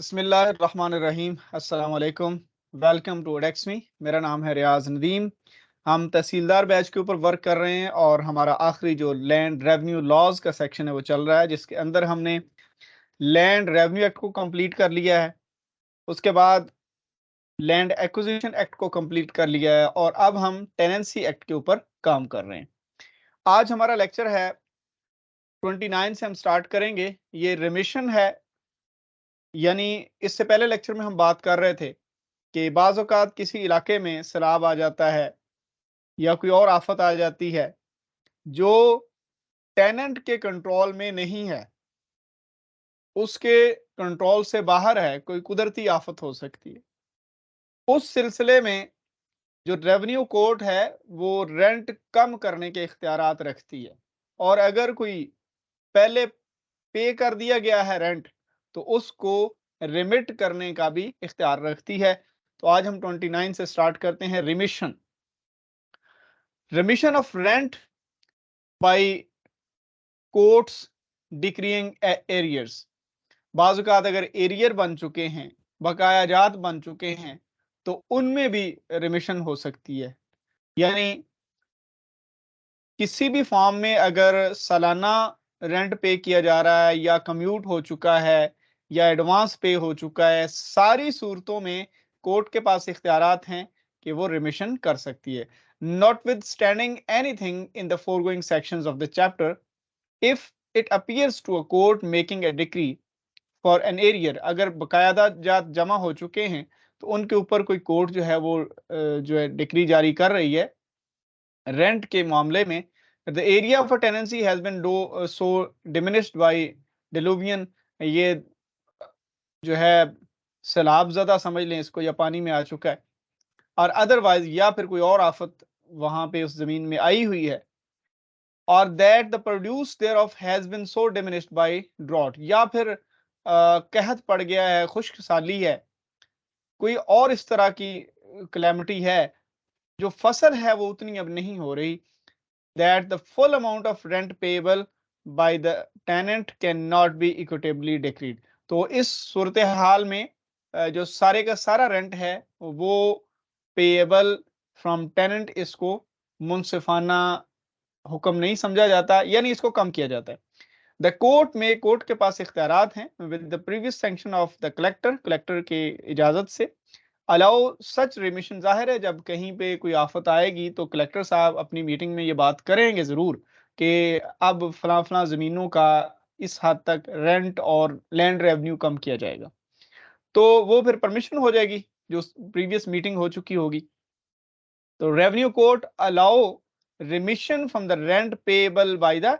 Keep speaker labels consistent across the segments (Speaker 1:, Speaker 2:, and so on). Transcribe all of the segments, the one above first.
Speaker 1: बिस्मिल्लाहिर्रहमानिर्रहीम। अस्सलाम वालेकुम। वेलकम टू एडेक्स मी। मेरा नाम है रियाज नदीम। हम तहसीलदार बैच के ऊपर वर्क कर रहे हैं और हमारा आखिरी जो लैंड रेवेन्यू लॉज का सेक्शन है वो चल रहा है, जिसके अंदर हमने लैंड रेवेन्यू एक्ट को कंप्लीट कर लिया है। उसके बाद लैंड एक्विजिशन एक्ट को कंप्लीट कर लिया है और अब हम टेनेंसी एक्ट के ऊपर काम कर रहे हैं। आज हमारा लेक्चर है 29 से हम स्टार्ट करेंगे। ये रिमिशन है, यानी इससे पहले लेक्चर में हम बात कर रहे थे कि बाज़ औक़ात किसी इलाके में सैलाब आ जाता है या कोई और आफ़त आ जाती है जो टेनेंट के कंट्रोल में नहीं है, उसके कंट्रोल से बाहर है, कोई कुदरती आफ़त हो सकती है। उस सिलसिले में जो रेवेन्यू कोर्ट है वो रेंट कम करने के इख्तियारात रखती है और अगर कोई पहले पे कर दिया गया है रेंट तो उसको रिमिट करने का भी इख्तियार रखती है। तो आज हम 29 से स्टार्ट करते हैं। Remission of rent by courts decreeing arrears. बाज़ औक़ात अगर एरियर बन चुके हैं, बकाया जात बन चुके हैं, तो उनमें भी रिमिशन हो सकती है। यानी किसी भी फॉर्म में अगर सालाना रेंट पे किया जा रहा है या कम्यूट हो चुका है या एडवांस पे हो चुका है, सारी सूरतों में कोर्ट के पास इख्तियारात हैं कि वो रिमिशन कर सकती है। Notwithstanding anything in the foregoing sections of the chapter, if it appears to a court making a decree for an arrear, अगर बकायदा जात जमा हो चुके हैं तो उनके ऊपर कोई कोर्ट जो है वो जो है डिक्री जारी कर रही है रेंट के मामले में, the area of a tenancy has been so diminished by diluvion, ये जो है सैलाब ज़दा समझ लें इसको या पानी में आ चुका है, और अदरवाइज या फिर कोई और आफत वहां पे उस जमीन में आई हुई है, और that the produce thereof has been so diminished by drought, या फिर कहत पड़ गया है, खुश्क साली है, कोई और इस तरह की कैलेमिटी है, जो फसल है वो उतनी अब नहीं हो रही, that the full amount of rent payable by the tenant cannot be equitably decreed। तो इस सूरत हाल में जो सारे का सारा रेंट है वो पेएबल फ्रॉम टेनेंट, इसको मुनसिफाना हुक्म नहीं समझा जाता, यानी इसको कम किया जाता है। द कोर्ट में, कोर्ट के पास इख्तियारात हैं with the previous sanction of the collector, collector की इजाजत से अलाउ सच रिमिशन। जाहिर है जब कहीं पे कोई आफत आएगी तो कलेक्टर साहब अपनी मीटिंग में ये बात करेंगे जरूर कि अब फलां फलां जमीनों का इस हद तक रेंट और लैंड रेवेन्यू कम किया जाएगा, तो वो फिर परमिशन हो जाएगी जो प्रीवियस मीटिंग हो चुकी होगी। तो revenue court allow remission from the rent payable by the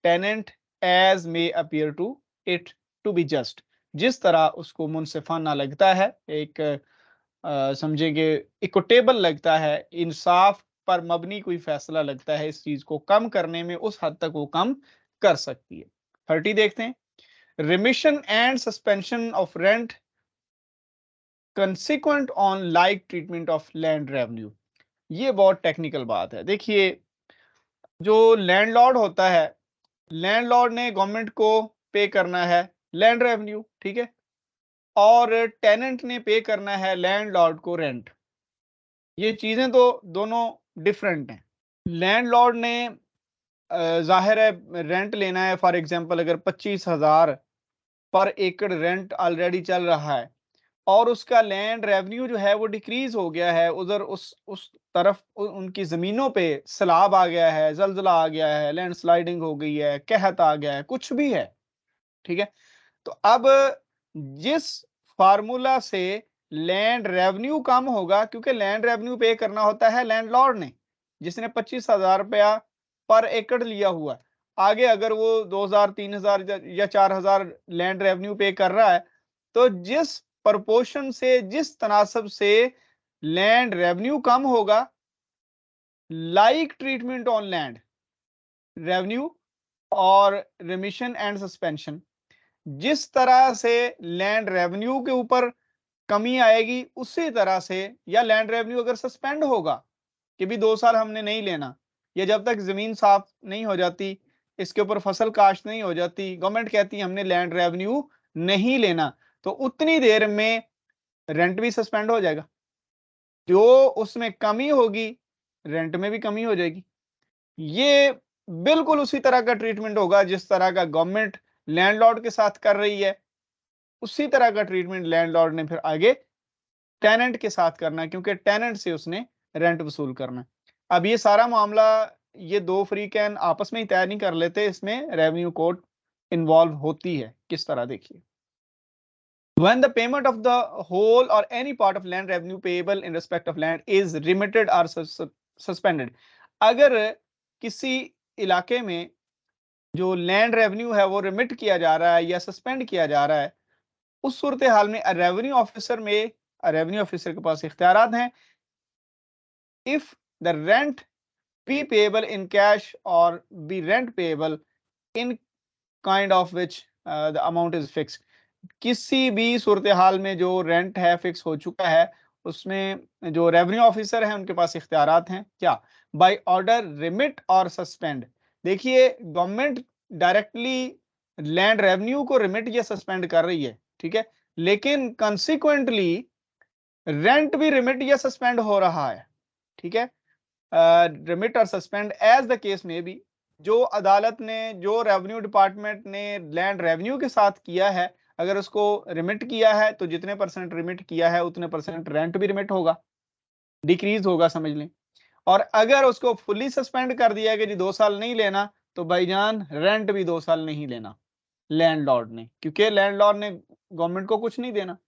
Speaker 1: tenant as may appear to it to be just, जिस तरह उसको मुनसिफाना लगता है, एक समझेंगे इक्विटेबल लगता है, इंसाफ पर मबनी कोई फैसला लगता है, इस चीज को कम करने में उस हद तक वो कम कर सकती है। 30 देखते हैं। Remission and suspension of rent consequent on like treatment of land revenue. ये बहुत टेक्निकल बात है। देखिए, जो लैंडलॉर्ड होता है, लैंडलॉर्ड ने गवर्नमेंट को पे करना है लैंड रेवेन्यू, ठीक है, और टेनेंट ने पे करना है लैंडलॉर्ड को रेंट। ये चीजें तो दोनों डिफरेंट हैं। लैंडलॉर्ड ने जाहिर है रेंट लेना है, फॉर एग्जांपल अगर 25,000 पर एकड़ रेंट ऑलरेडी चल रहा है और उसका लैंड रेवेन्यू जो है वो डिक्रीज हो गया है, उधर उस तरफ उनकी जमीनों पे सैलाब आ गया है, जलजला आ गया है, लैंडस्लाइडिंग हो गई है, कहत आ गया है, कुछ भी है, ठीक है। तो अब जिस फार्मूला से लैंड रेवेन्यू कम होगा, क्योंकि लैंड रेवेन्यू पे करना होता है लैंडलॉर्ड ने, जिसने 25,000 रुपया पर एकड़ लिया हुआ है, आगे अगर वो 2,000 3,000 या 4,000 लैंड रेवेन्यू पे कर रहा है, तो जिस प्रपोर्शन से, जिस तनासब से लैंड रेवेन्यू कम होगा, like treatment on land revenue और रिमिशन एंड सस्पेंशन, जिस तरह से लैंड रेवेन्यू के ऊपर कमी आएगी उसी तरह से, या लैंड रेवेन्यू अगर सस्पेंड होगा कि भी 2 साल हमने नहीं लेना, या जब तक जमीन साफ नहीं हो जाती, इसके ऊपर फसल काश्त नहीं हो जाती, गवर्नमेंट कहती है हमने लैंड रेवेन्यू नहीं लेना, तो उतनी देर में रेंट भी सस्पेंड हो जाएगा। जो उसमें कमी होगी, रेंट में भी कमी हो जाएगी। ये बिल्कुल उसी तरह का ट्रीटमेंट होगा जिस तरह का गवर्नमेंट लैंडलॉर्ड के साथ कर रही है। उसी तरह का ट्रीटमेंट लैंडलॉर्ड ने फिर आगे टेनेंट के साथ करना है, क्योंकि टेनेंट से उसने रेंट वसूल करना है। अब ये सारा मामला ये दो फ्री कैन आपस में ही तय नहीं कर लेते, इसमें रेवेन्यू कोर्ट इन्वॉल्व होती है। किस तरह देखिए, when the payment of the whole or any part of land revenue payable in respect of land is remitted or suspended, अगर किसी इलाके में जो लैंड रेवेन्यू है वो रिमिट किया जा रहा है या सस्पेंड किया जा रहा है, उस सूरत हाल में रेवेन्यू ऑफिसर के पास इख्तियारात हैं। If the rent be payable in cash और be rent payable in kind of which the amount is fix, किसी भी सूरत हाल में जो रेंट है फिक्स हो चुका है, उसमें जो रेवेन्यू ऑफिसर हैं उनके पास इख्तियारात हैं क्या, बाय ऑर्डर रिमिट और सस्पेंड। देखिए, गवर्नमेंट डायरेक्टली लैंड रेवेन्यू को रिमिट या सस्पेंड कर रही है, ठीक है, लेकिन कंसिक्वेंटली रेंट भी रिमिट या सस्पेंड हो रहा है, ठीक है। रिमिट और सस्पेंड एज द केस में भी, जो अदालत ने, जो रेवेन्यू डिपार्टमेंट ने लैंड रेवेन्यू के साथ किया है, अगर उसको रिमिट किया है तो जितने परसेंट रिमिट किया है उतने परसेंट रेंट भी रिमिट होगा, डिक्रीज होगा, समझ लें। और अगर उसको फुली सस्पेंड कर दिया कि जी 2 साल नहीं लेना, तो भाईजान रेंट भी 2 साल नहीं लेना लैंडलॉर्ड ने, क्योंकि लैंडलॉर्ड ने गवर्नमेंट को कुछ नहीं देना।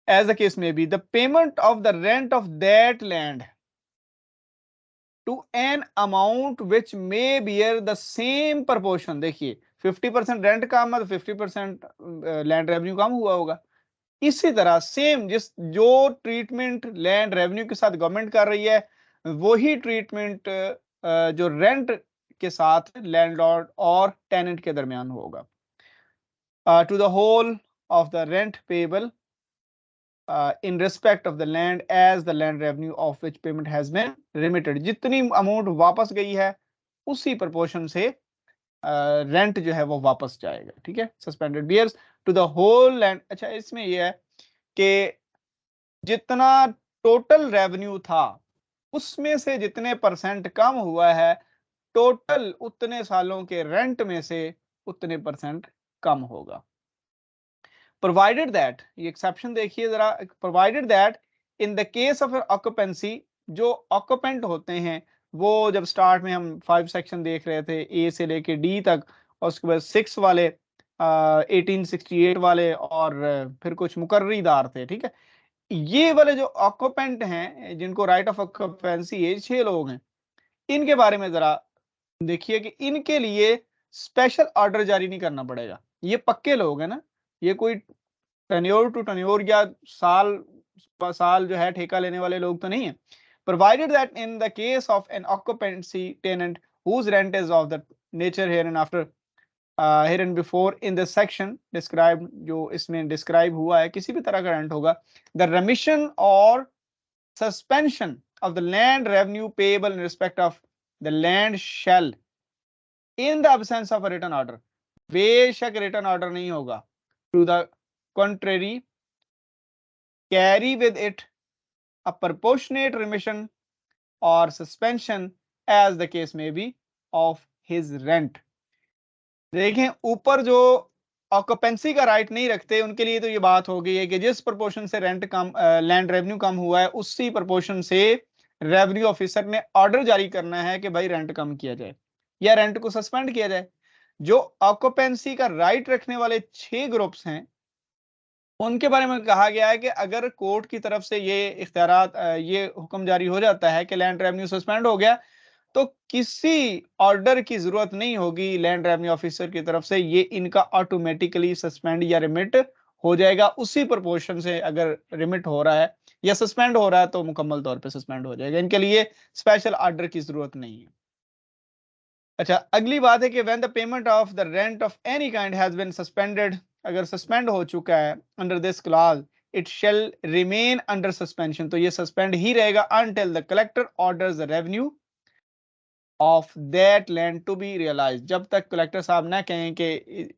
Speaker 1: As the case may be, the payment of the rent of that land to an amount which may bear the same proportion, देखिए 50% रेंट कम है तो 50% लैंड रेवेन्यू कम हुआ होगा। इसी तरह सेम जो ट्रीटमेंट लैंड रेवेन्यू के साथ गवर्नमेंट कर रही है, वही ट्रीटमेंट जो रेंट के साथ लैंडलॉर्ड और टेनेंट के दरमियान होगा। To the whole of the rent payable in respect of the land as the land revenue of which payment has been remitted, जितनी अमाउंट वापस गई है उसी प्रोपोर्शन से रेंट जो है वो वापस जाएगा, ठीक है। Suspended bears to the whole land. अच्छा, इसमें यह है कि जितना टोटल रेवेन्यू था उसमें से जितने परसेंट कम हुआ है, टोटल उतने सालों के रेंट में से उतने परसेंट कम होगा। प्रोवाइडेड दैट, ये एक्सेप्शन देखिए जरा, provided that in the case of occupancy, जो ऑक्यूपेंट होते हैं वो, जब स्टार्ट में हम 5 सेक्शन देख रहे थे ए से लेके डी तक, और उसके बाद 6 वाले 1868 वाले, और फिर कुछ मुकर्रीदार थे, ठीक है। ये वाले जो ऑक्यूपेंट हैं जिनको राइट ऑफ ऑक्यूपेंसी है, 6 लोग हैं, इनके बारे में जरा देखिए कि इनके लिए स्पेशल ऑर्डर जारी नहीं करना पड़ेगा। ये पक्के लोग हैं ना, ये कोई टेन्योर टू टेन्योर या साल साल जो है ठेका लेने वाले लोग तो नहीं है। Provided that in the case of an occupancy tenant whose rent is of the nature hereinafter hereinbefore in the section described, जो इसमें डिस्क्राइब हुआ है, किसी भी तरह का रेंट होगा, the remission or suspension of the land revenue payable in respect of the land shall in the absence of a written order, बेशक रिटर्न ऑर्डर नहीं होगा, to the contrary carry with it a proportionate remission or suspension as the case may be of his rent। देखें, ऊपर जो occupancy का right नहीं रखते उनके लिए तो ये बात हो गई है कि जिस प्रोपोर्शन से रेंट कम, लैंड रेवेन्यू कम हुआ है, उसी प्रोपोर्शन से रेवेन्यू ऑफिसर ने ऑर्डर जारी करना है कि भाई रेंट कम किया जाए या रेंट को सस्पेंड किया जाए। जो ऑक्यूपेंसी का राइट रखने वाले 6 ग्रुप्स हैं, उनके बारे में कहा गया है कि अगर कोर्ट की तरफ से ये इख्तियारात, ये हुक्म जारी हो जाता है कि लैंड रेवेन्यू सस्पेंड हो गया, तो किसी ऑर्डर की जरूरत नहीं होगी लैंड रेवेन्यू ऑफिसर की तरफ से, ये इनका ऑटोमेटिकली सस्पेंड या रिमिट हो जाएगा उसी प्रोपोर्शन से। अगर रिमिट हो रहा है या सस्पेंड हो रहा है तो मुकम्मल तौर पे सस्पेंड हो जाएगा, इनके लिए स्पेशल ऑर्डर की जरूरत नहीं है। अच्छा, अगली बात है कि when the payment of the rent of any kind has been suspended, अगर सस्पेंड हो चुका है under this clause, it shall remain under suspension, तो ये सस्पेंड ही रहेगा until the collector orders the revenue of that land to be realise. जब तक कलेक्टर साहब ना कहें कि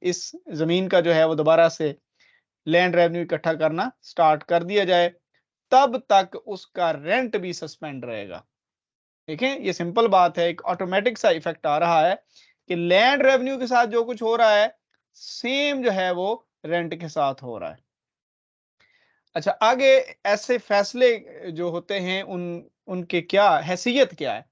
Speaker 1: इस जमीन का जो है वो दोबारा से लैंड रेवेन्यू इकट्ठा करना स्टार्ट कर दिया जाए, तब तक उसका रेंट भी सस्पेंड रहेगा। देखें, ये सिंपल बात है, एक ऑटोमेटिक सा इफेक्ट आ रहा है कि लैंड रेवेन्यू के साथ जो कुछ हो रहा है सेम जो है वो रेंट के साथ हो रहा है। अच्छा, आगे ऐसे फैसले जो होते हैं उनके क्या हैसियत क्या है?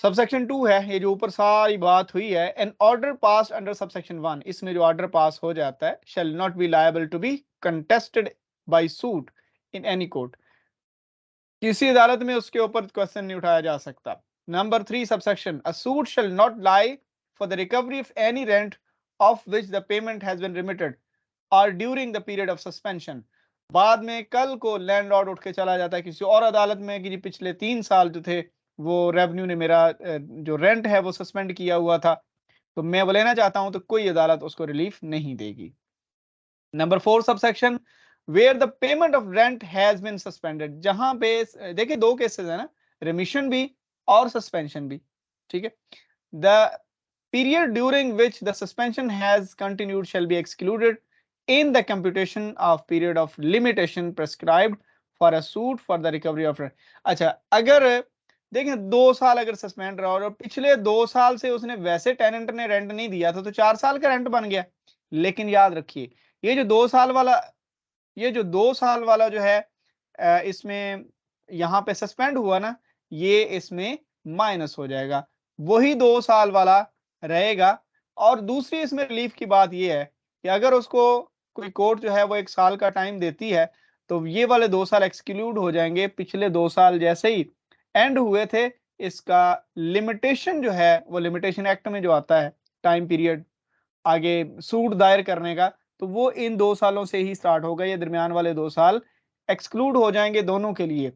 Speaker 1: सबसेक्शन 2 है, ये जो ऊपर सारी बात हुई है, an order pass under subsection 1, इसमें जो ऑर्डर पास हो जाता है, shall not be liable to be contested by suit in any court, किसी अदालत में उसके ऊपर क्वेश्चन नहीं उठाया जा सकता। Number 3 subsection, a suit shall not lie for the recovery of any rent of which the payment has been remitted और during the period of suspension. बाद में कल को लैंडलॉर्ड उठ के चला जाता है किसी और अदालत में कि जी पिछले 3 साल जो थे वो रेवेन्यू ने मेरा जो रेंट है वो सस्पेंड किया हुआ था, तो मैं वो लेना चाहता हूं, तो कोई अदालत उसको रिलीफ नहीं देगी। Number 4 subsection, where the payment of rent has been suspended, जहां पे देखिए 2 केसेस है ना, रिमिशन भी और सस्पेंशन भी, ठीक है। The period during which the suspension has continued shall be excluded in the computation of period of limitation prescribed for a suit for the recovery of rent। अच्छा, अगर देखें 2 साल अगर सस्पेंड रहा और पिछले 2 साल से उसने वैसे टेनेंट ने रेंट नहीं दिया था, तो 4 साल का रेंट बन गया। लेकिन याद रखिए, ये जो 2 साल वाला ये जो 2 साल वाला जो है इसमें यहाँ पे सस्पेंड हुआ ना, ये इसमें माइनस हो जाएगा, वही 2 साल वाला रहेगा। और दूसरी इसमें रिलीफ की बात ये है कि अगर उसको कोई कोर्ट जो है वो 1 साल का टाइम देती है, तो ये वाले 2 साल एक्सक्लूड हो जाएंगे। पिछले 2 साल जैसे ही एंड हुए थे, इसका लिमिटेशन जो है वो लिमिटेशन एक्ट में जो आता है टाइम पीरियड आगे सूट दायर करने का, तो वो इन 2 सालों से ही स्टार्ट होगा। ये दरमियान वाले 2 साल एक्सक्लूड हो जाएंगे दोनों के लिए,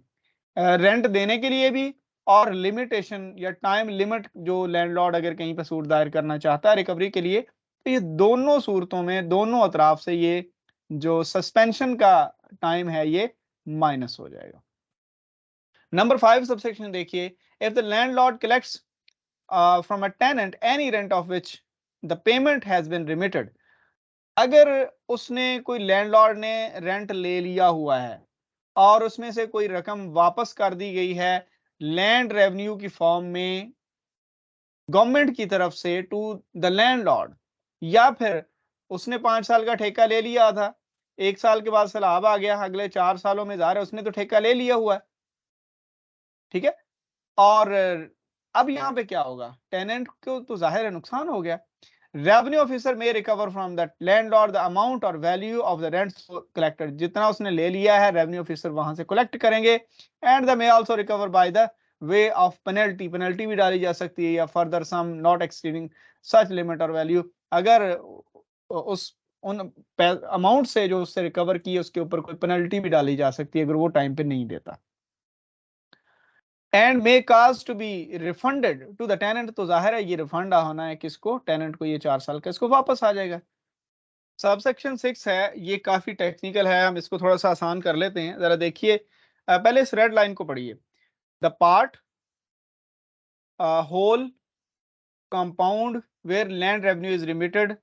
Speaker 1: रेंट देने के लिए भी और लिमिटेशन या टाइम लिमिट जो लैंडलॉर्ड अगर कहीं पर सूट दायर करना चाहता है रिकवरी के लिए, तो ये दोनों सूरतों में दोनों अतराफ से ये जो सस्पेंशन का टाइम है ये माइनस हो जाएगा। नंबर 5 सबसेक्शन देखिए, if the landlord collects from a tenant any rent of which the payment has been remitted, अगर उसने कोई लैंडलॉर्ड ने रेंट ले लिया हुआ है और उसमें से कोई रकम वापस कर दी गई है लैंड रेवेन्यू की फॉर्म में गवर्नमेंट की तरफ से टू द लैंडलॉर्ड, या फिर उसने 5 साल का ठेका ले लिया था, 1 साल के बाद सैलाब आ गया, अगले 4 सालों में ज़ाहिर है उसने तो ठेका ले लिया हुआ है, ठीक है। और अब यहाँ पे क्या होगा, टेनेंट को तो जाहिर है नुकसान हो गया। रेवेन्यू ऑफिसर में recover from the landlord the amount और value of the rent collected, जितना उसने ले लिया है रेवेन्यू ऑफिसर वहां से कलेक्ट करेंगे। And the may also recover by the way of penalty, penalty भी डाली जा सकती है, या further sum not exceeding such limit और वैल्यू, अगर उस उन अमाउंट से जो उससे रिकवर की है उसके ऊपर कोई पेनल्टी भी डाली जा सकती है अगर वो टाइम पे नहीं देता। And may cause to be refunded to the tenant, तो जाहिर है ये रिफंड होना है किसको, टेनेंट को, ये 4 साल का इसको वापस आ जाएगा। सबसेक्शन 6 है, ये काफी टेक्निकल है, हम इसको थोड़ा सा आसान कर लेते हैं। जरा देखिए, पहले इस रेड लाइन को पढ़िए, the part whole compound where land revenue is remitted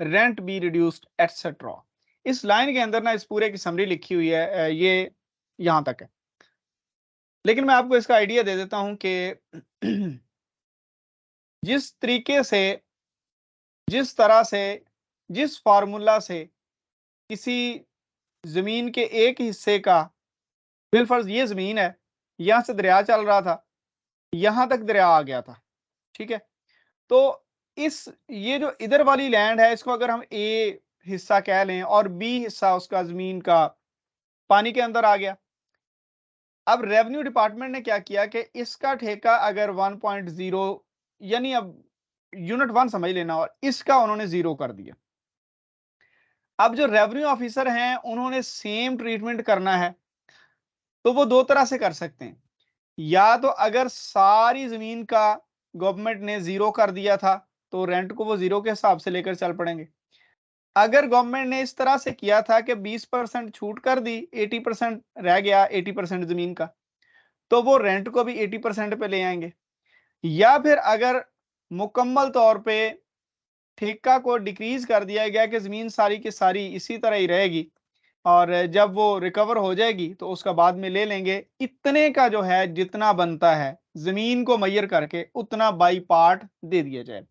Speaker 1: rent be reduced etcetera. इस लाइन के अंदर ना इस पूरे की समरी लिखी हुई है, ये यहां तक है, लेकिन मैं आपको इसका आइडिया दे देता हूं कि जिस तरीके से, जिस तरह से, जिस फार्मूला से किसी जमीन के एक हिस्से का, बिलफर्ज ये जमीन है, यहां से दरिया चल रहा था, यहां तक दरिया आ गया था, ठीक है। तो इस ये जो इधर वाली लैंड है इसको अगर हम ए हिस्सा कह लें और बी हिस्सा उसका जमीन का पानी के अंदर आ गया। अब रेवेन्यू डिपार्टमेंट ने क्या किया कि इसका ठेका अगर 1.0, यानी अब यूनिट 1 समझ लेना, और इसका उन्होंने 0 कर दिया। अब जो रेवेन्यू ऑफिसर हैं उन्होंने सेम ट्रीटमेंट करना है, तो वो 2 तरह से कर सकते हैं, या तो अगर सारी जमीन का गवर्नमेंट ने 0 कर दिया था तो रेंट को वो 0 के हिसाब से लेकर चल पड़ेंगे। अगर गवर्नमेंट ने इस तरह से किया था कि 20% छूट कर दी, 80% रह गया, 80% जमीन का, तो वो रेंट को भी 80% पे ले आएंगे। या फिर अगर मुकम्मल तौर पे ठेका को डिक्रीज कर दिया गया कि जमीन सारी की सारी इसी तरह ही रहेगी और जब वो रिकवर हो जाएगी तो उसका बाद में ले लेंगे, इतने का जो है जितना बनता है जमीन को मैयर करके उतना बाई पार्ट दे दिया जाए।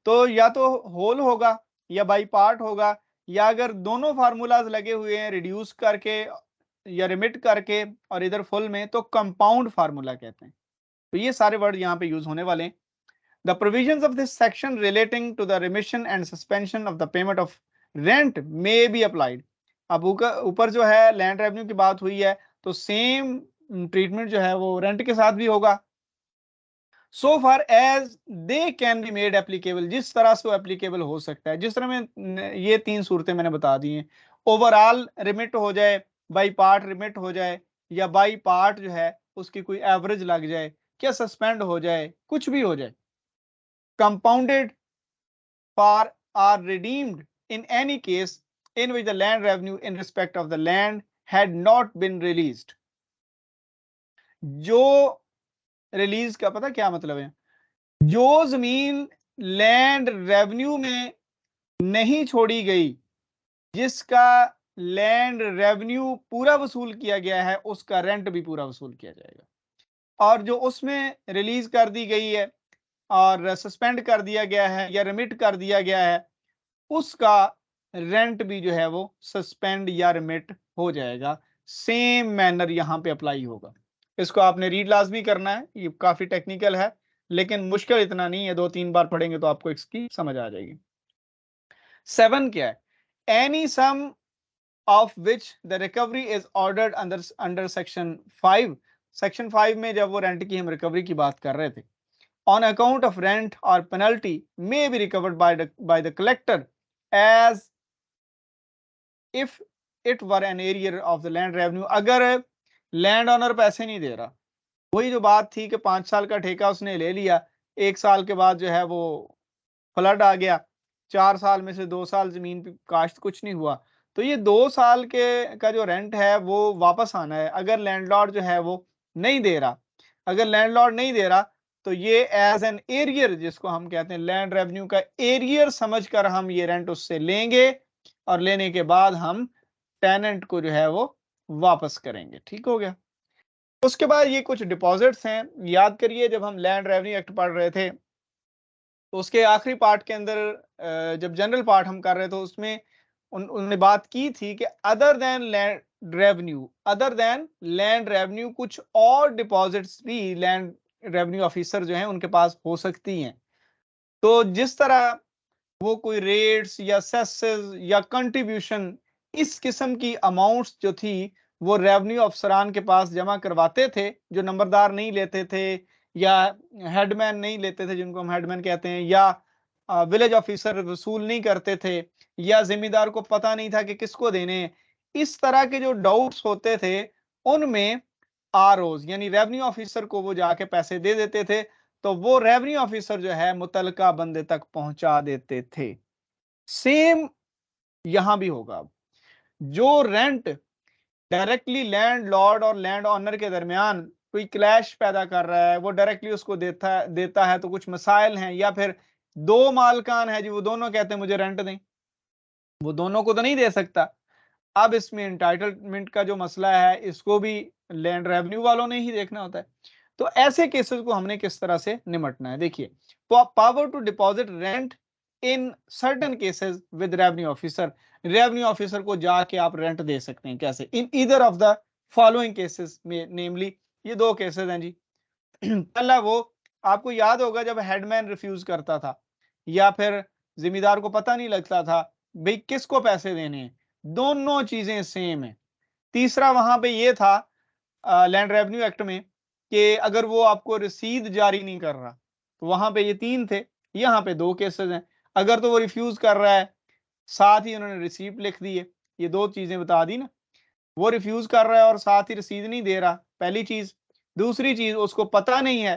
Speaker 1: तो या तो होल होगा या बाई पार्ट होगा, या अगर दोनों फार्मूलाज लगे हुए हैं रिड्यूस करके या रिमिट करके और इधर फुल में, तो कंपाउंड फार्मूला कहते हैं। तो ये सारे वर्ड यहाँ पे यूज होने वाले हैं। The provisions of this section relating to the remission and suspension of the payment of rent may be applied. अब ऊपर जो है लैंड रेवेन्यू की बात हुई है, तो सेम ट्रीटमेंट जो है वो रेंट के साथ भी होगा। So far as they can be made applicable, जिस तरह से वो एप्लीकेबल हो सकता है, जिस तरह में ये तीन सूरतें मैंने बता दी हैं। ओवरऑल रिमिट हो जाए, बाई पार्ट रिमिट हो जाए, या बाई पार्ट जो है उसकी कोई एवरेज लग जाए, क्या सस्पेंड हो जाए, कुछ भी हो जाए। Compounded for or redeemed in any case in which the land revenue in respect of the land had not been released। जो रिलीज का पता क्या मतलब है? जो जमीन लैंड रेवेन्यू में नहीं छोड़ी गई, जिसका लैंड रेवेन्यू पूरा वसूल किया गया है, उसका रेंट भी पूरा वसूल किया जाएगा। और जो उसमें रिलीज कर दी गई है और सस्पेंड कर दिया गया है या रिमिट कर दिया गया है, उसका रेंट भी जो है वो सस्पेंड या रिमिट हो जाएगा। सेम मैनर यहां पे अप्लाई होगा। इसको आपने रीड लाजमी करना है, ये काफी टेक्निकल है लेकिन मुश्किल इतना नहीं है, 2-3 बार पढ़ेंगे तो आपको इसकी समझ आ जाएगी। 7 क्या है? Any sum of which the recovery is ordered under section 5। Section 5 में जब वो रेंट की हम रिकवरी की बात कर रहे थे, on account of rent or penalty may be recovered by the collector as if it were an area of the land revenue। अगर लैंड ऑनर पैसे नहीं दे रहा, वही जो बात थी कि 5 साल का ठेका उसने ले लिया, 1 साल के बाद जो है वो फ्लड आ गया, 4 साल में से 2 साल जमीन पे काश्त कुछ नहीं हुआ, तो ये 2 साल के का जो रेंट है वो वापस आना है। अगर लैंडलॉर्ड जो है वो नहीं दे रहा, अगर लैंडलॉर्ड नहीं दे रहा, तो ये एज एन एरियर, जिसको हम कहते हैं लैंड रेवेन्यू का एरियर समझकर हम ये रेंट उससे लेंगे और लेने के बाद हम टेनेंट को जो है वो वापस करेंगे। ठीक हो गया। उसके बाद ये कुछ डिपॉजिट्स हैं, याद करिए जब हम लैंड रेवेन्यू एक्ट पढ़ रहे थे तो उसके आखिरी पार्ट के अंदर जब जनरल पार्ट हम कर रहे थे उसमें उन्होंने बात की थी कि अदर देन लैंड रेवेन्यू कुछ और डिपॉजिट्स भी लैंड रेवेन्यू ऑफिसर जो हैं उनके पास हो सकती हैं। तो जिस तरह वो कोई रेट्स या सेसेस या कंट्रीब्यूशन, इस किस्म की अमाउंट्स जो थी वो रेवेन्यू अफसरान के पास जमा करवाते थे, जो नंबरदार नहीं लेते थे या हेडमैन नहीं लेते थे, जिनको हम हेडमैन कहते हैं, या विलेज ऑफिसर वसूल नहीं करते थे, या जिम्मेदार को पता नहीं था कि किसको देने हैं। इस तरह के जो डाउट्स होते थे उनमें आरओज यानी रेवेन्यू ऑफिसर को वो जाके पैसे दे देते थे, तो वो रेवेन्यू ऑफिसर जो है मुतलका बंदे तक पहुंचा देते थे। सेम यहां भी होगा। जो रेंट डायरेक्टली लैंड लॉर्ड और लैंड ऑनर के दरमियान कोई क्लैश पैदा कर रहा है, वो डायरेक्टली उसको देता है तो कुछ मसाइल हैं, या फिर दो मालकान है जी, वो दोनों कहते हैं मुझे रेंट दें, वो दोनों को तो नहीं दे सकता। अब इसमें एंटाइटलमेंट का जो मसला है इसको भी लैंड रेवेन्यू वालों ने ही देखना होता है। तो ऐसे केसेस को हमने किस तरह से निपटना है, देखिए। Power to deposit rent in certain cases with revenue officer, revenue officer को जाके आप रेंट दे सकते हैं। कैसे? In either of the following cases में, नेमली ये दो केसेस हैं जी। पहला वो, आपको याद होगा जब हेडमैन रिफ्यूज करता था या फिर जिम्मेदार को पता नहीं लगता था भाई किसको पैसे देने हैं, दोनों चीजें सेम है। तीसरा वहां पे ये था लैंड रेवेन्यू एक्ट में कि अगर वो आपको रसीद जारी नहीं कर रहा, तो वहां पे ये 3 थे, यहाँ पे 2 केसेस हैं। अगर तो वो रिफ्यूज कर रहा है, साथ ही उन्होंने रिसीप्ट लिख दी है, ये 2 चीजें बता दी ना। वो रिफ्यूज कर रहा है और साथ ही रसीद नहीं दे रहा, पहली चीज। दूसरी चीज, उसको पता नहीं है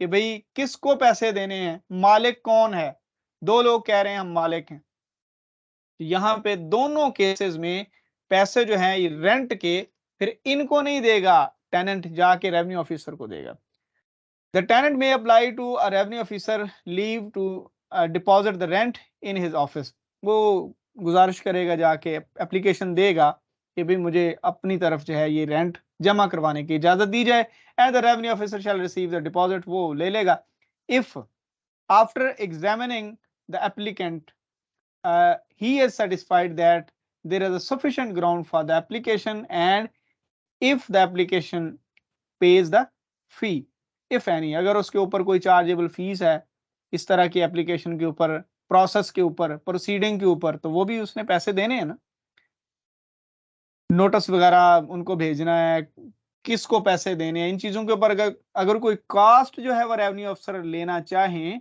Speaker 1: कि भाई किसको पैसे देने हैं, मालिक कौन है, 2 लोग कह रहे हैं हम मालिक हैं। यहाँ पे दोनों केसेस में पैसे जो हैं ये रेंट के फिर इनको नहीं देगा टेनेंट, जाके रेवेन्यू ऑफिसर को देगा। The tenant may apply to a revenue officer leave to deposit the rent in his office. वो गुजारिश करेगा, जाके एप्लीकेशन देगा कि भाई मुझे अपनी तरफ जो है ये रेंट जमा करवाने की इजाजत दी जाए, and the revenue officer shall receive the deposit, वो ले लेगा। If after examining the applicant he is satisfied that there is a sufficient ground for the application, and if the application pays the fee if any, अगर उसके ऊपर कोई chargeable fees है इस तरह की एप्लीकेशन के ऊपर, प्रोसेस के ऊपर, प्रोसीडिंग के ऊपर, तो वो भी उसने पैसे देने हैं ना। नोटिस वगैरह उनको भेजना है, किसको पैसे देने हैं, इन चीजों के ऊपर अगर कोई कास्ट जो है वो रेवेन्यू अफसर लेना चाहे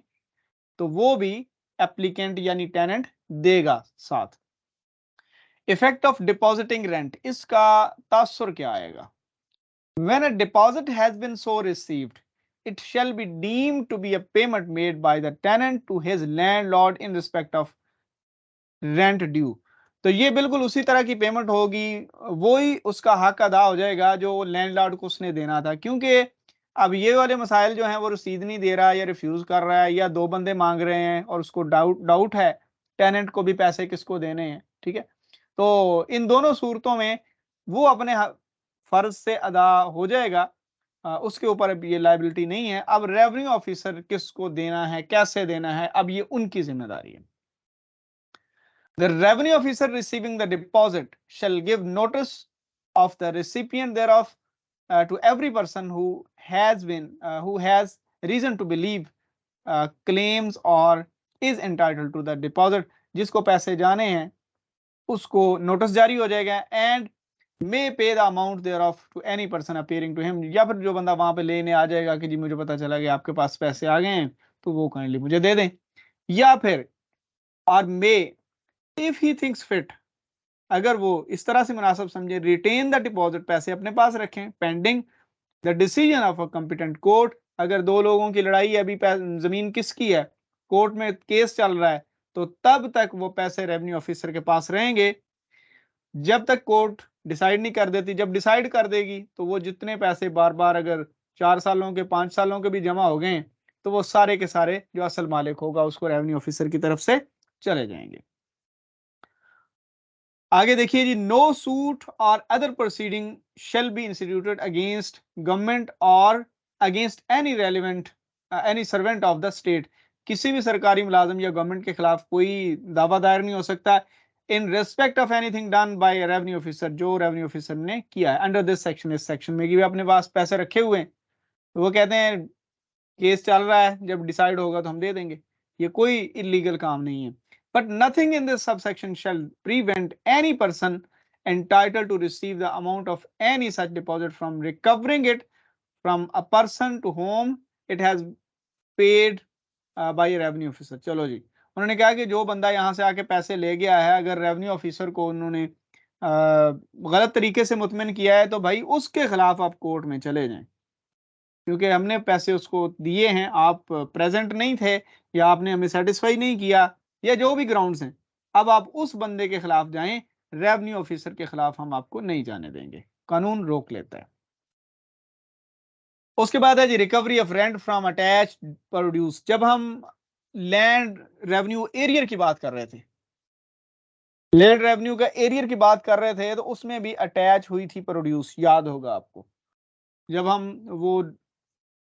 Speaker 1: तो वो भी एप्लीकेंट यानी टेनेंट देगा साथ। इफेक्ट ऑफ डिपॉजिटिंग रेंट, इसका तासुर क्या आएगा? When a deposit has been so received, it shall be deemed to be a payment made by the tenant to his landlord in respect of rent due. तो ये बिल्कुल उसी तरह की payment होगी, वही उसका हक अदा हो जाएगा जो लैंडलॉर्ड को उसने देना था। क्योंकि अब ये वाले मसाइल जो हैं वो रसीद नहीं दे रहा है या रिफ्यूज कर रहा है या दो बंदे मांग रहे हैं और उसको डाउट है टेनेंट को भी पैसे किसको देने हैं, ठीक है। तो इन दोनों सूरतों में वो अपने फर्ज से अदा हो जाएगा, उसके ऊपर अब ये लायबिलिटी नहीं है। अब रेवेन्यू ऑफिसर किसको देना है, कैसे देना है, अब ये उनकी जिम्मेदारी है। The revenue officer receiving the deposit shall give notice of the recipient thereof to every person who has reason to believe claims or is entitled to the deposit। जिसको पैसे जाने हैं उसको नोटिस जारी हो जाएगा, and may pay the amount thereof to any person appearing to him, या फिर जो बंदा वहां पे लेने आ जाएगा कि जी मुझे पता चला कि आपके पास पैसे आ गए हैं तो वो काइंडली मुझे दे दें, या फिर और may if he thinks fit, अगर वो इस तरह से मुनासिब समझे, रिटेन द डिपॉजिट, पैसे अपने पास रखें pending the decision of a competent court. अगर दो लोगों की लड़ाई है, अभी जमीन किसकी है, कोर्ट में केस चल रहा है, तो तब तक वो पैसे रेवेन्यू ऑफिसर के पास रहेंगे जब तक कोर्ट डिसाइड नहीं कर देती। जब डिसाइड कर देगी तो वो जितने पैसे बार बार अगर 4 सालों के 5 सालों के भी जमा हो गए तो वो सारे के सारे जो असल मालिक होगा उसको रेवेन्यू ऑफिसर की तरफ से चले जाएंगे। आगे देखिए जी, नो सूट और other proceeding shall be instituted against government और against any relevant any servant of the state. किसी भी सरकारी मुलाजिम या गवर्नमेंट के खिलाफ कोई दावा दायर नहीं हो सकता in respect of anything done by revenue officer, जो रेवेन्यू ऑफिसर ने किया है अंडर दिस सेक्शन। इस सेक्शन में कि भी अपने पास पैसे रखे हुए हैं तो वो कहते हैं केस चल रहा है, जब डिसाइड होगा तो हम दे देंगे, ये कोई इलीगल काम नहीं है। But nothing in this subsection shall prevent any person entitled to receive the amount of any such deposit from recovering it from a person to whom it has paid by a revenue officer। चलो जी, उन्होंने कहा कि जो बंदा यहाँ से आके पैसे ले गया है, अगर रेवेन्यू ऑफिसर को उन्होंने गलत तरीके से मुतमिन किया है तो भाई उसके खिलाफ आप कोर्ट में चले जाएं, क्योंकि हमने पैसे उसको दिए हैं, आप प्रेजेंट नहीं थे या आपने हमें सेटिस्फाई नहीं किया या जो भी ग्राउंड्स हैं, अब आप उस बंदे के खिलाफ जाएं, रेवेन्यू ऑफिसर के खिलाफ हम आपको नहीं जाने देंगे, कानून रोक लेता है। उसके बाद है जी recovery of rent from attach produce. जब हम लैंड रेवेन्यू एरियर की बात कर रहे थे, लैंड रेवेन्यू का एरियर की बात कर रहे थे, तो उसमें भी अटैच हुई थी प्रोड्यूस, याद होगा आपको। जब हम वो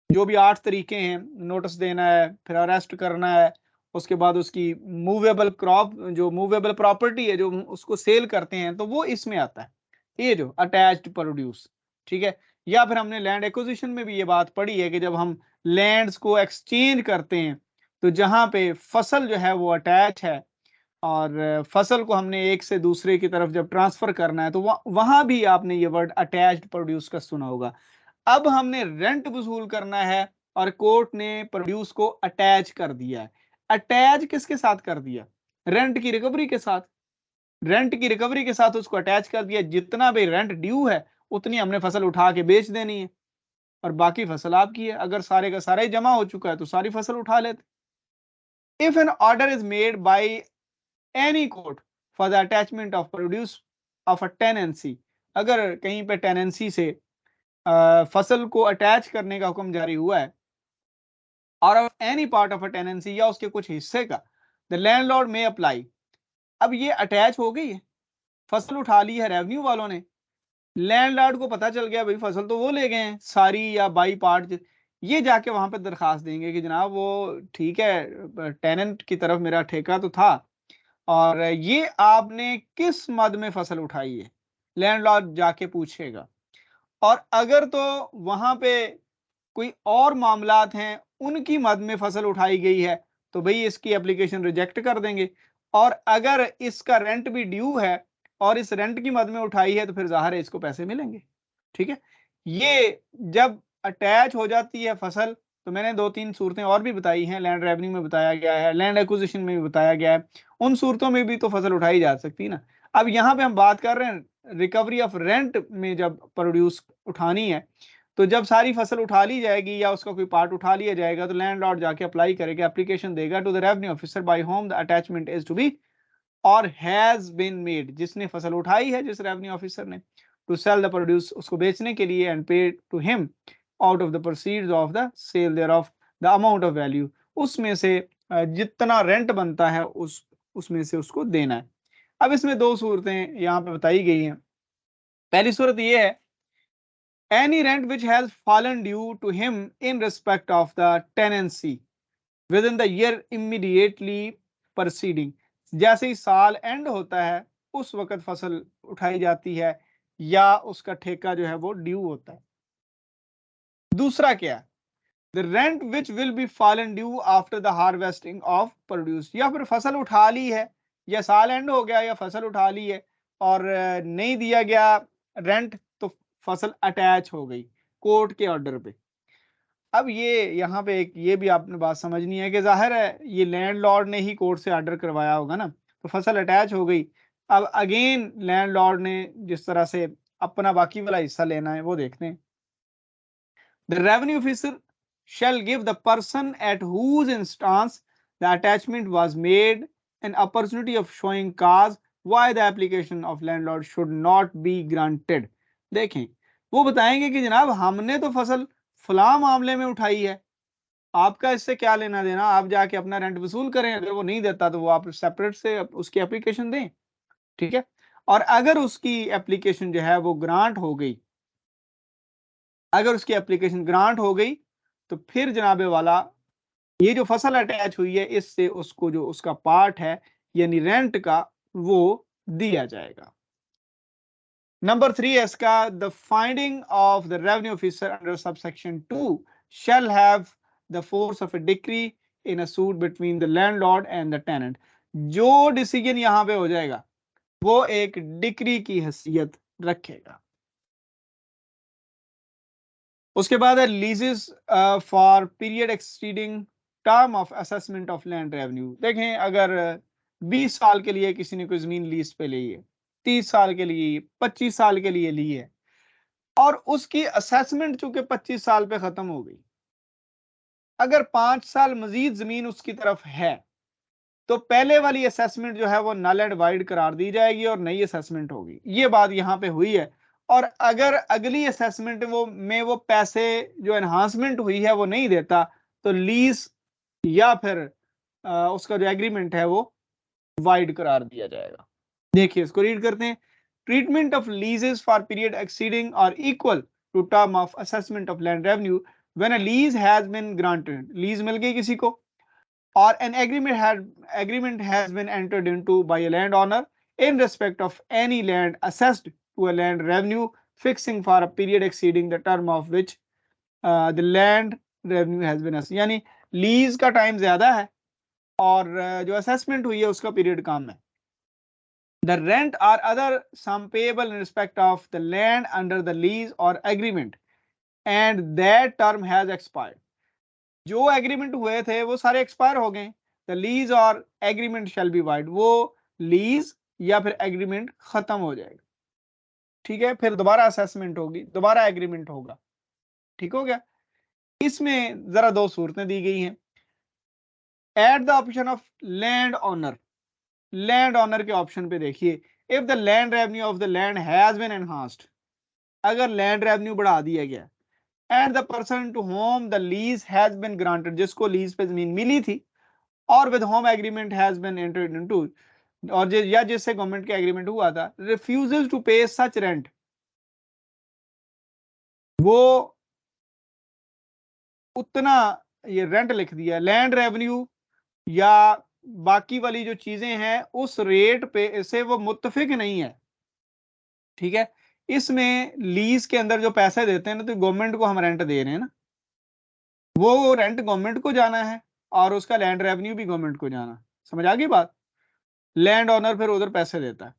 Speaker 1: जो भी 8 तरीके हैं, नोटिस देना है, फिर अरेस्ट करना है, उसके बाद उसकी मूवेबल क्रॉप, जो मूवेबल प्रॉपर्टी है, जो उसको सेल करते हैं, तो वो इसमें आता है, ये जो अटैच्ड प्रोड्यूस, ठीक है। या फिर हमने लैंड एक्विजिशन में भी ये बात पढ़ी है कि जब हम लैंड्स को एक्सचेंज करते हैं तो जहां पे फसल जो है वो अटैच है और फसल को हमने एक से दूसरे की तरफ जब ट्रांसफर करना है तो वहां भी आपने ये वर्ड अटैच्ड प्रोड्यूस का सुना होगा। अब हमने रेंट वसूल करना है और कोर्ट ने प्रोड्यूस को अटैच कर दिया है। अटैच किसके साथ कर दिया? रेंट की रिकवरी के साथ। रेंट की रिकवरी के साथ उसको अटैच कर दिया, जितना भी रेंट ड्यू है उतनी हमने फसल उठा के बेच देनी है और बाकी फसल आपकी है। अगर सारे का सारा ही जमा हो चुका है तो सारी फसल उठा लेते। If an order is made by any court for the attachment of produce of a tenancy, अगर कहीं पे टेनेंसी से फसल को अटैच करने का हुक्म जारी हुआ है और of any part of a tenancy या उसके कुछ हिस्से का द लैंडलॉर्ड में अप्लाई। अब ये अटैच हो गई है, फसल उठा ली है रेवेन्यू वालों ने, लैंडलॉर्ड को पता चल गया भाई फसल तो वो ले गए हैं सारी या बाई पार्ट, ये जाके वहां पे दरखास्त देंगे कि जनाब वो ठीक है टेनेंट की तरफ मेरा ठेका तो था और ये आपने किस मद में फसल उठाई है, लैंडलॉर्ड जाके पूछेगा। और अगर तो वहां पे कोई और मामलात हैं उनकी मद में फसल उठाई गई है तो भाई इसकी एप्लीकेशन रिजेक्ट कर देंगे। और अगर इसका रेंट भी ड्यू है और इस रेंट की मद में उठाई है तो फिर जाहिर है इसको पैसे मिलेंगे। ठीक है, ये जब अटैच हो जाती है फसल तो मैंने 2-3 सूरतें और भी बताई हैं, लैंड रेवेन्यू में बताया गया है, लैंड एक्विजिशन में भी बताया गया है, उन सूरतों में भी तो फसल उठाई जा सकती है ना। अब यहाँ पे हम बात कर रहे हैं रिकवरी ऑफ रेंट में, जब प्रोड्यूस उठानी है तो जब सारी फसल उठा ली जाएगी या उसका कोई पार्ट उठा लिया जाएगा तो लैंडलॉर्ड जाके अप्लाई करेगा, एप्लीकेशन देगा to the revenue officer by whom the attachment is to be और हैज बीन मेड, जिसने फसल उठाई है जिस रेवेन्यू ऑफिसर ने, टू सेल द प्रोड्यूस, उसको बेचने के लिए, and pay to him out of the proceeds of the sale thereof the amount of value, उसमें से जितना रेंट बनता है उसमें से उसको देना है। अब इसमें दो सूरतें यहाँ पे बताई गई हैं। पहली सूरत ये है any rent which has fallen due to him in respect of the tenancy within the year immediately preceding, जैसे ही साल एंड होता है उस वक्त फसल उठाई जाती है या उसका ठेका जो है वो ड्यू होता है। दूसरा क्या है, the rent which will be fallen due after the harvesting of produce, या फिर फसल उठा ली है या साल एंड हो गया या फसल उठा ली है और नहीं दिया गया रेंट तो फसल अटैच हो गई कोर्ट के ऑर्डर पे। अब ये यहाँ पे एक ये भी आपने बात समझनी है कि जाहिर है ये लैंडलॉर्ड ने ही कोर्ट से ऑर्डर करवाया होगा ना, तो फसल अटैच हो गई। अब अगेन लैंडलॉर्ड ने जिस तरह से अपना बाकी वाला हिस्सा लेना है वो देखते हैं। The revenue officer shall give the person at whose instance the attachment was made an opportunity of showing cause why the application of landlord should not be granted। देखें, वो बताएंगे कि जनाब हमने तो फसल फला मामले में उठाई है, आपका इससे क्या लेना देना, आप जाके अपना रेंट वसूल करें, अगर वो नहीं देता तो वो आप सेपरेट से उसकी एप्लीकेशन दें। ठीक है, और अगर उसकी एप्लीकेशन जो है वो ग्रांट हो गई, अगर उसकी एप्लीकेशन ग्रांट हो गई तो फिर जनाबे वाला ये जो फसल अटैच हुई है इससे उसको जो उसका पार्ट है यानी रेंट का वो दिया जाएगा। नंबर 3 है इसका, the finding of the revenue officer under subsection 2 shall have the force of a decree in a suit between the landlord and the tenant. जो डिसीजन यहां पे हो जाएगा वो एक डिक्री की हैसियत रखेगा। उसके बाद है लीजेस for period exceeding term of assessment of land revenue. देखें, अगर 20 साल के लिए किसी ने कोई जमीन लीज पे ली है, 30 साल के लिए, 25 साल के लिए ली है और उसकी असेसमेंट चूंकि 25 साल पे खत्म हो गई, अगर 5 साल मजीद जमीन उसकी तरफ है तो पहले वाली असेसमेंट जो है वो नल एंड वाइड करार दी जाएगी और नई असेसमेंट होगी। ये बात यहाँ पे हुई है। और अगर अगली असेसमेंट वो पैसे जो एनहांसमेंट हुई है वो नहीं देता तो लीज या फिर उसका जो एग्रीमेंट है वो वाइड करार दिया जाएगा। देखिए इसको रीड करते हैं। Treatment of leases for period exceeding और equal to term of assessment of land revenue when a lease has been granted, lease मिल गई किसी को or an agreement has been entered into by a landowner in respect of any land assessed to a land revenue fixing for a period exceeding the term of which the land revenue has been assessed। यानी lease का time ज्यादा है और जो assessment हुई है उसका period कम है। The rent or other sum payable in respect of the land under the lease or agreement and that term has expired। जो एग्रीमेंट हुए थे वो सारे एक्सपायर हो गए। द लीज और एग्रीमेंट शैल बी वाइड, वो लीज या फिर एग्रीमेंट खत्म हो जाएगा। ठीक है, फिर दोबारा असेसमेंट होगी, दोबारा एग्रीमेंट होगा। ठीक हो गया। इसमें जरा दो सूरतें दी गई हैं। At the option of land owner, land owner के ऑप्शन पे देखिए, if the land revenue of the land has been enhanced, अगर लैंड रेवेन्यू बढ़ा दिया गया and the person to whom the lease has been granted, जिसको लीज पे जमीन मिली थी और with whom agreement has been entered into, और या जिससे गवर्नमेंट के एग्रीमेंट हुआ था, रिफ्यूजल टू पे सच रेंट, वो उतना ये रेंट लिख दिया, लैंड रेवेन्यू या बाकी वाली जो चीजें हैं उस रेट पे से वो मुत्तफिक नहीं है, ठीक है। इसमें लीज के अंदर जो पैसे देते हैं ना, तो गवर्नमेंट को हम रेंट दे रहे हैं ना, वो रेंट गवर्नमेंट को जाना है और उसका लैंड रेवेन्यू भी गवर्नमेंट को जाना, समझ आ गई बात। लैंड ओनर फिर उधर पैसे देता है।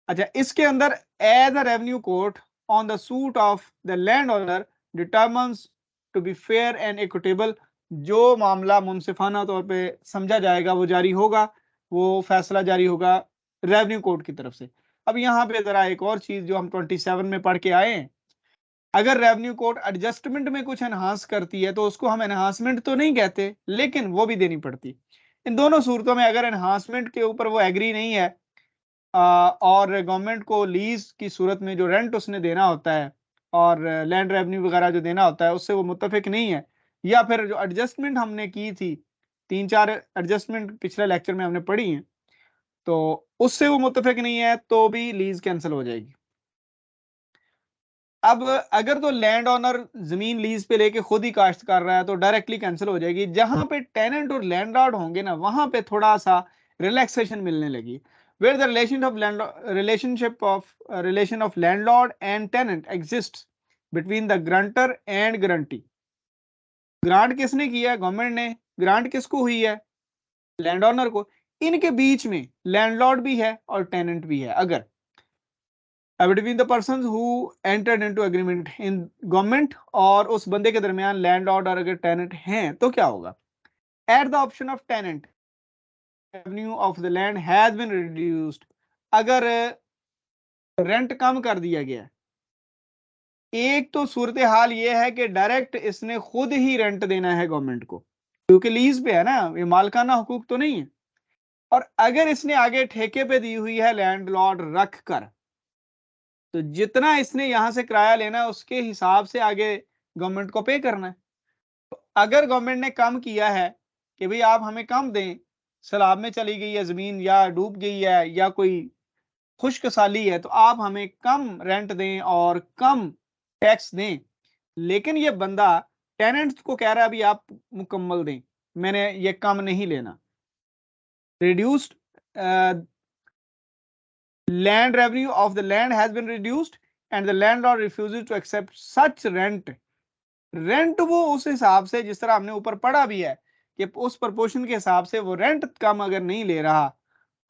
Speaker 1: अच्छा, इसके अंदर as a revenue court on the suit of the land owner determines to be fair and equitable, जो मामला मुनसिफाना तौर पे समझा जाएगा वो जारी होगा, वो फैसला जारी होगा रेवेन्यू कोर्ट की तरफ से। अब यहाँ पे जरा एक और चीज जो हम 27 में पढ़ के आए हैं, अगर रेवेन्यू कोर्ट एडजस्टमेंट में कुछ एनहांस करती है तो उसको हम एनहांसमेंट तो नहीं कहते, लेकिन वो भी देनी पड़ती। इन दोनों सूरतों में अगर एनहांसमेंट के ऊपर वो एग्री नहीं है और गवर्नमेंट को लीज की सूरत में जो रेंट उसने देना होता है और लैंड रेवेन्यू वगैरह जो देना होता है उससे वो मुत्तफिक नहीं है, या फिर जो एडजस्टमेंट हमने की थी, 3-4 एडजस्टमेंट पिछले लेक्चर में हमने पढ़ी हैं, तो उससे वो मुत्तफिक नहीं है तो भी लीज कैंसिल हो जाएगी। अब अगर तो लैंड ओनर जमीन लीज पे लेके खुद ही काश्त कर रहा है तो डायरेक्टली कैंसिल हो जाएगी। जहां पे टेनेंट और लैंडलॉर्ड होंगे ना, वहां पे थोड़ा सा रिलैक्सेशन मिलने लगी। Where the relation of landlord and tenant exist between the grantor and grantee. Grant किसने किया है? गवर्नमेंट ने। ग्रांट किसको हुई है? लैंड ओनर को। इनके बीच में लैंडलॉर्ड भी है और टेनेंट भी है। अगर between the person who entered into agreement in government और उस बंदे के दरमियान लैंड लॉर्ड और अगर टेनेंट हैं तो क्या होगा? At the option of tenant revenue of the land has been reduced, अगर रेंट कम कर दिया गया। एक तो सूरत हाल ये है कि डायरेक्ट इसने खुद ही रेंट देना है गवर्नमेंट को, क्योंकि लीज पे है ना, ये मालकाना हुकूक तो नहीं है। और अगर इसने आगे ठेके पे दी हुई है लैंड लॉर्ड रख कर, तो जितना इसने यहां से किराया लेना है उसके हिसाब से आगे गवर्नमेंट को पे करना है। तो अगर गवर्नमेंट ने कम किया है कि भाई आप हमें कम दें, सैलाब में चली गई है जमीन या डूब गई है या कोई खुश्क साली है, तो आप हमें कम रेंट दें और कम टैक्स दें, लेकिन ये बंदा टेनेंट्स को कह रहा है अभी आप मुकम्मल दें, मैंने ये कम नहीं लेना। Reduced land revenue of the land has been reduced and the landlord refuses to accept such rent। Rent वो उस हिसाब से जिस तरह हमने ऊपर पढ़ा भी है कि उस प्रपोर्शन के हिसाब से वो रेंट कम अगर नहीं ले रहा,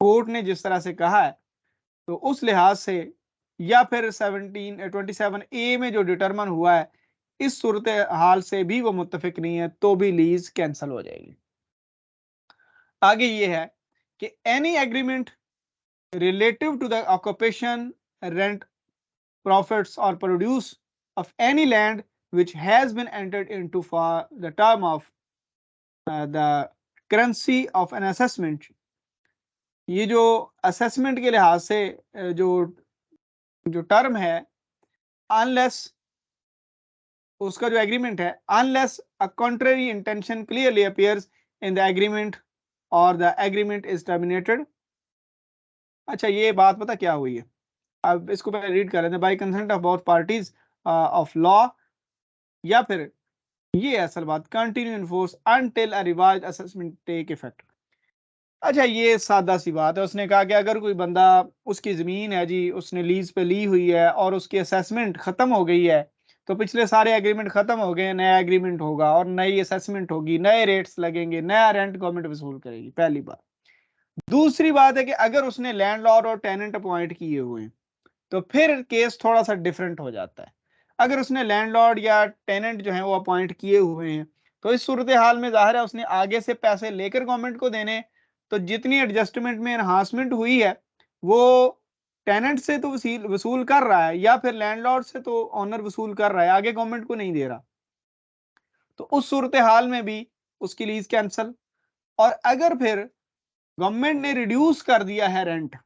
Speaker 1: कोर्ट ने जिस तरह से कहा है, तो उस लिहाज से या फिर 27A में जो डिटरमन हुआ है, इस सूरत हाल से भी वो मुत्तफिक नहीं है तो भी लीज कैंसिल हो जाएगी। आगे ये है कि any agreement relative to the occupation, rent, profits or produce of any land which has been entered into for the term of the currency of an assessment। ये जो assessment के लिहाज से जो जो टर्म है, unless उसका जो एग्रीमेंट है, unless a contrary intention clearly appears in the agreement or the agreement is terminated। अच्छा, ये बात पता क्या हुई है, अब इसको पहले रीड कर लेते हैं। By consent of both parties of law, या फिर ये असल बात, continue in force until a revised assessment take effect. अच्छा, ये सादा सी बात है। उसने कहा कि अगर कोई बंदा, उसकी जमीन है जी, उसने लीज पे ली हुई है और उसकी असेसमेंट खत्म हो गई है, तो पिछले सारे एग्रीमेंट खत्म हो गए, नया एग्रीमेंट होगा और नई असेसमेंट होगी, नए रेट्स लगेंगे, नया रेंट गवर्नमेंट वसूल करेगी, पहली बात। दूसरी बात है कि अगर उसने लैंडलॉर्ड और टेनेंट अपॉइंट किए हुए हैं तो फिर केस थोड़ा सा डिफरेंट हो जाता है। अगर उसने लैंडलॉर्ड या टेनेंट जो है वो अपॉइंट किए हुए हैं, तो इस सूरत हाल में जाहिर है उसने आगे से पैसे लेकर गवर्नमेंट को देने, तो जितनी एडजस्टमेंट में एनहांसमेंट हुई है वो टेनेंट से तो वसूल वसूल कर रहा है, या फिर लैंडलॉर्ड से तो ओनर वसूल कर रहा है, आगे गवर्नमेंट को नहीं दे रहा। तो उस सूरत हाल में भी उसकी लीज कैंसल। और अगर फिर गवर्नमेंट ने रिड्यूस कर दिया है रेंट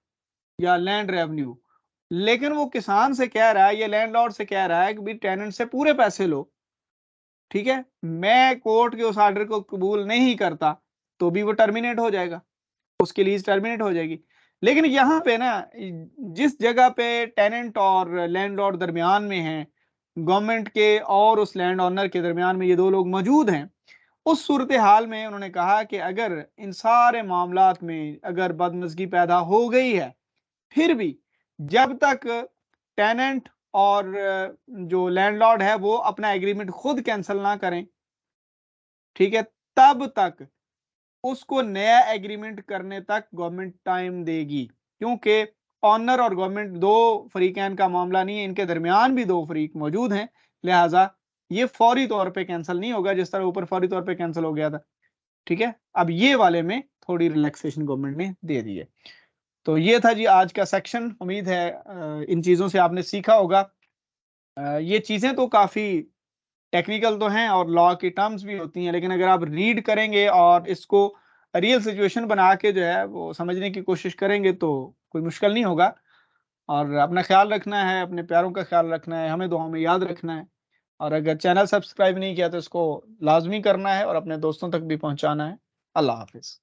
Speaker 1: या लैंड रेवेन्यू लेकिन वो किसान से कह रहा है, ये लैंडलॉर्ड से कह रहा है कि भाई टेनेंट से पूरे पैसे लो, ठीक है? मैं कोर्ट के उस ऑर्डर को कबूल नहीं करता, तो भी वो टर्मिनेट हो जाएगा, उसकी लीज़ टर्मिनेट हो जाएगी। लेकिन यहाँ पे ना जिस जगह पे टेनेंट और लैंडलॉर्ड दरमियान में हैं, गवर्नमेंट के और उस लैंड ओनर के दरमियान में ये 2 लोग मौजूद हैं, उस सूरत-ए-हाल में उन्होंने कहा कि अगर इन सारे मामलात में अगर बदमज़गी पैदा हो गई है, फिर भी जब तक टेनेंट और जो लैंडलॉर्ड है वो अपना एग्रीमेंट खुद कैंसल ना करें, ठीक है? तब तक उसको नया एग्रीमेंट करने तक गवर्नमेंट टाइम देगी। क्योंकि ओनर और गवर्नमेंट 2 फरीकैन का मामला नहीं है, इनके दरमियान भी 2 फरीक मौजूद हैं, लिहाज़ा ये फौरी तौर पे कैंसल नहीं होगा जिस तरह ऊपर फौरी तौर पे कैंसल हो गया था, ठीक है? अब ये वाले में थोड़ी रिलैक्सेशन गवर्नमेंट ने दे दी है। तो ये था जी आज का सेक्शन, उम्मीद है इन चीज़ों से आपने सीखा होगा। ये चीज़ें तो काफ़ी टेक्निकल तो हैं और लॉ की टर्म्स भी होती हैं, लेकिन अगर आप रीड करेंगे और इसको रियल सिचुएशन बना के जो है वो समझने की कोशिश करेंगे तो कोई मुश्किल नहीं होगा। और अपना ख़्याल रखना है, अपने प्यारों का ख़्याल रखना है, हमें दुआओं में याद रखना है और अगर चैनल सब्सक्राइब नहीं किया तो इसको लाज़मी करना है और अपने दोस्तों तक भी पहुँचाना है। अल्लाह हाफ़िज़।